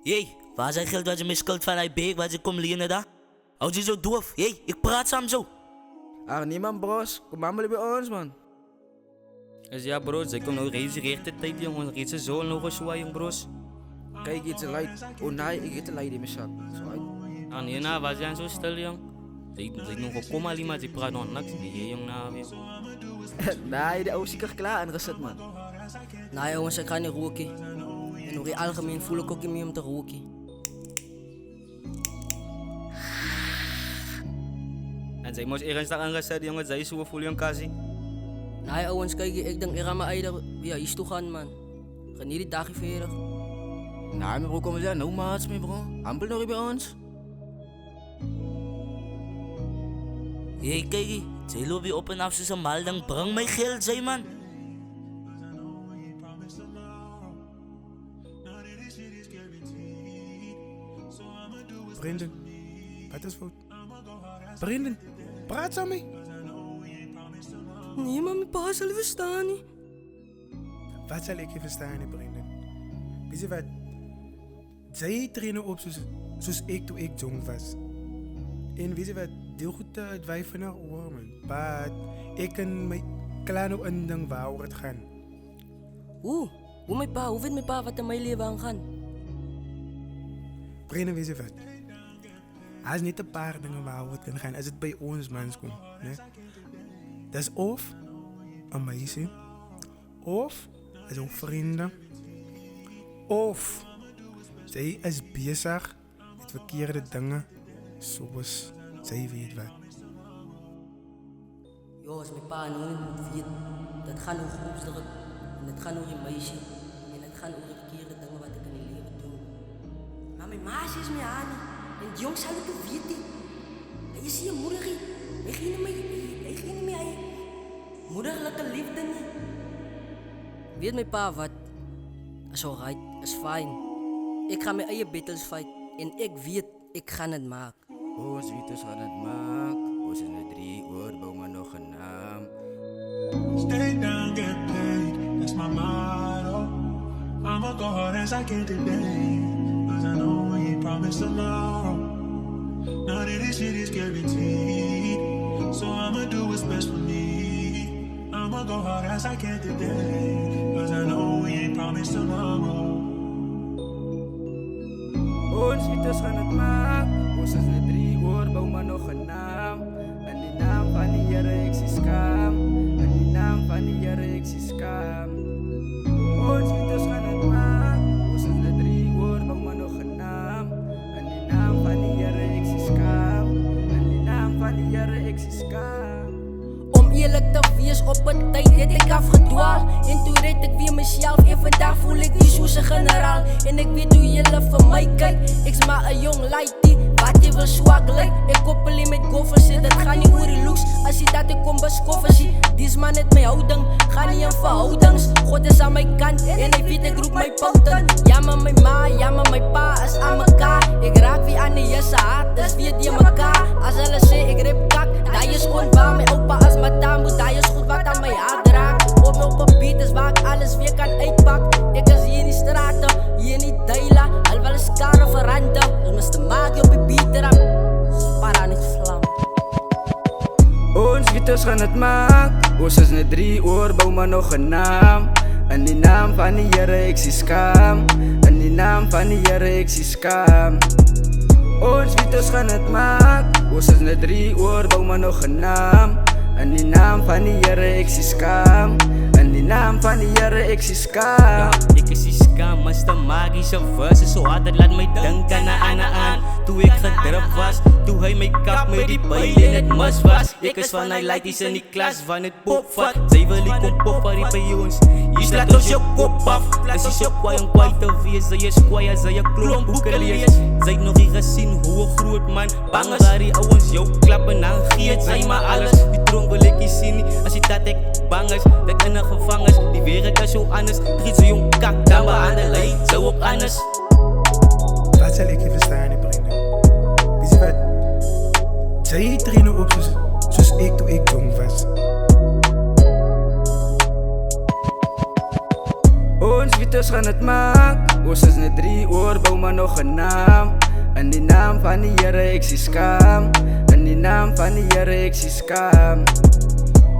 Hey, waar is hij geld wat je me schuld van hij beek wat je komt lenen daar? Houd je zo doof? Hey, ik praat samen zo. Ach nee man bros, kom maar bij ons man. Dus ja bros, ik kom nou reeds de rechte tijd jongen, reeds ze zo nog eens jong bros. Kijk iets te light, oh nee, ik eet te light in mijn zak. Ah nee nou, was jij zo stil jong? Zeg nog een kom alleen maar, je praat nog niks, nee jong nou weer. Nee, de oude zeker klaar en gezet man. Nou jongens, ik ga niet roken. En over het algemeen voel ik ook niet meer om te roken. En zij moest ernstig aangezet jongen, zij zo voel je een kassie. Nou jongens, kijk, ik denk ik ga mijn eigen hier toe gaan man. Geniet die dagje verder. Nee, maar bro, kom eens aan, nou maats mee bro. Ampel nog bij ons. Hey, kijk, zij loopt weer op en af zo'n mal, dan breng mij geld, zei man. Brendan, wat is fout? Brendan, praat samen mee. Nee, maar mijn pa zal verstaan niet. Wat zal ik je verstaan, Brendan? Weet je wat? Zij trainen op zoals ik toen ik jong was. En weet je wat? Deel goed het wijven naar oor, man. Maar ik kan mijn kleine inding waar het gaan. Hoe mijn pa, hoe weet mijn pa wat er mijn leven aan gaan? Brendan, weet je wat? Als niet een paar dingen waar het kan gaan, als het bij ons mens komt. Nee? Dat is of een meisje, of een vrienden, of zij is bezig met verkeerde dingen, zoals zij weet wat. Jo, als mijn pa nu moet weten, dat gaat over opsdruk, en dat gaat over je meisje, en dat gaat over verkeerde dingen wat ik in je leven doe. Maar mijn maasje is mij aan, en die jongens zouden het weten. En je ziet je moeder, hij ging niet meer, moederlijke liefde niet. Weet mijn pa wat? Dat is alright, dat is fijn. Ik ga mijn eigen battles fight, en ik weet, ik ga het maken. Ons wieters gaan het maken. Ons is met 3 uur, bouw maar nog een naam. Stay down, get paid, that's my motto. I'ma go hard as I can today, cause I know we ain't promised tomorrow. None of this shit is guaranteed, so I'ma do what's best for me. I'ma go hard as I can today, cause I know we ain't promised tomorrow. Ons wieters gaan het maken. Ons is met 3 uur, bouw maar nog een naam. En die naam van die Heere, ik zie scam. En die naam van die Heere, ik zie scam. Ons wieters gaan het maken. Ons is met 3 uur, bouw maar nog een naam. En die naam van die Heere, ik zie scam. En die naam van die Heere, ik zie scam. Om eerlijk te wees, op een tijd het ik afgedwaald. En toen reed ik weer mezelf en vandaag voel ik die soese generaal. En ik weet hoe jullie voor mij kijkt. Ik is maar een jong lightie, wat je wel zwak lijkt. Ik koppel in met goffers, dat gaat niet over de looks. Als je dat ik kom beskoffen zie, die is maar net mijn houding. Ga niet in verhoudings, God is aan mijn kant. En ik weet ik roep mijn poten. Ja maar mijn ma, ja maar mijn pa is aan mekaar. Ik raak weer aan de jesse haat, dus weet je mekaar. Als hulle sê ik rip kak, dat is gewoon waar. Mijn opa als mijn tambo, dat is goed wat aan mijn hart raakt. Op mijn beat is waar ik alles weer kan uitpakken. Ik is hier in die straten, hier niet delen. Al wel eens karen veranderen, dus moest de magie op je beat erop. Para niet vlam. Ons wieters gaan het maken. Ons is net 3 uur, bouw maar nog een naam. En die naam van die Heere, ik zie scam. En die naam van die Heere, ik zie scam. Ons wieters gaan het maken. Ons is net 3 uur, bouw maar nog een naam. En die naam van die Heere, ik zie scam. En die naam van die Heere, ik zie scam. Ik is die scam, is de magische verse, zo hard het laat mij denken aan. Toen ik gedrupt was, toen hij mijn kap met die pijl in het mas was. Ik is van highlights in die klas van het popvat. Zij wil ik kom poppen bij ons. Je slaat ons je kop af. Dus is je kwaai en kwaai te wees. Zij is kwaai als zij je klomp boeken leest. Zij nog niet gezien hoe een groot man bang is. Waar die ouwens jou klappen aan geet. Zij maar alles, die tronk wil ik je zien. Als je dat ik bang is, dat in een gevangenis. Die wereld is zo anders. Giet zo jong kak, dan behandel hij zo ook anders. Wat zal ik je verstaan, Brendan? Weet je wat? Zij trainen op zoals ik toen ik jong was. Ons wieters gaan het maken. Ons is net 3 uur, bouw maar maar nog een naam. In die naam van die Here ek is skam. In die naam van die Here ek is skam.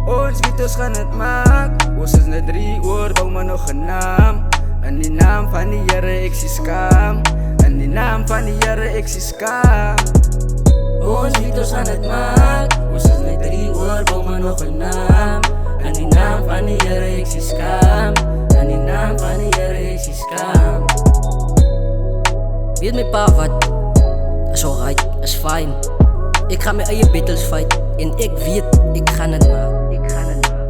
Ons weet ons gaan het maak. Ons is net 3 oor, bou maar nog een naam. In die naam van die Here ek is skam. In die naam van die Here ek is skam. Ons weet ons gaan het maak. Ons is net 3 oor, bou maar nog een naam. In die naam van die Here ek is skam. In die naam van die Here ek is skam. Weet my pa wat? Is alright, is fine. Ek gaan my eie battles fight. En ek weet, ek gaan het maak. Ek gaan het maak.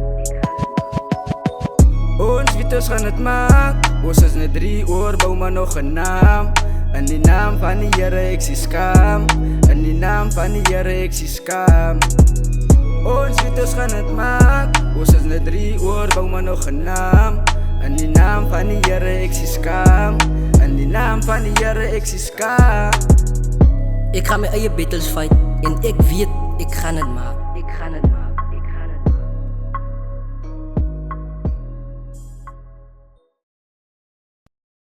Ons weet ons gaan het maak. Ons is net 3 oor, bou maar nog een naam. In die naam van die Here ek is skam. In die naam van die Here ek is skam. Ons weet ons gaan het maak. Ons is net 3 oor, bou maar nog een naam. In die naam van die Here ek is skam. In die naam van die Here ek is skam. Ek gaan my eie battles fight. En ek weet, ek gaan het maak. Ek gaan het maak.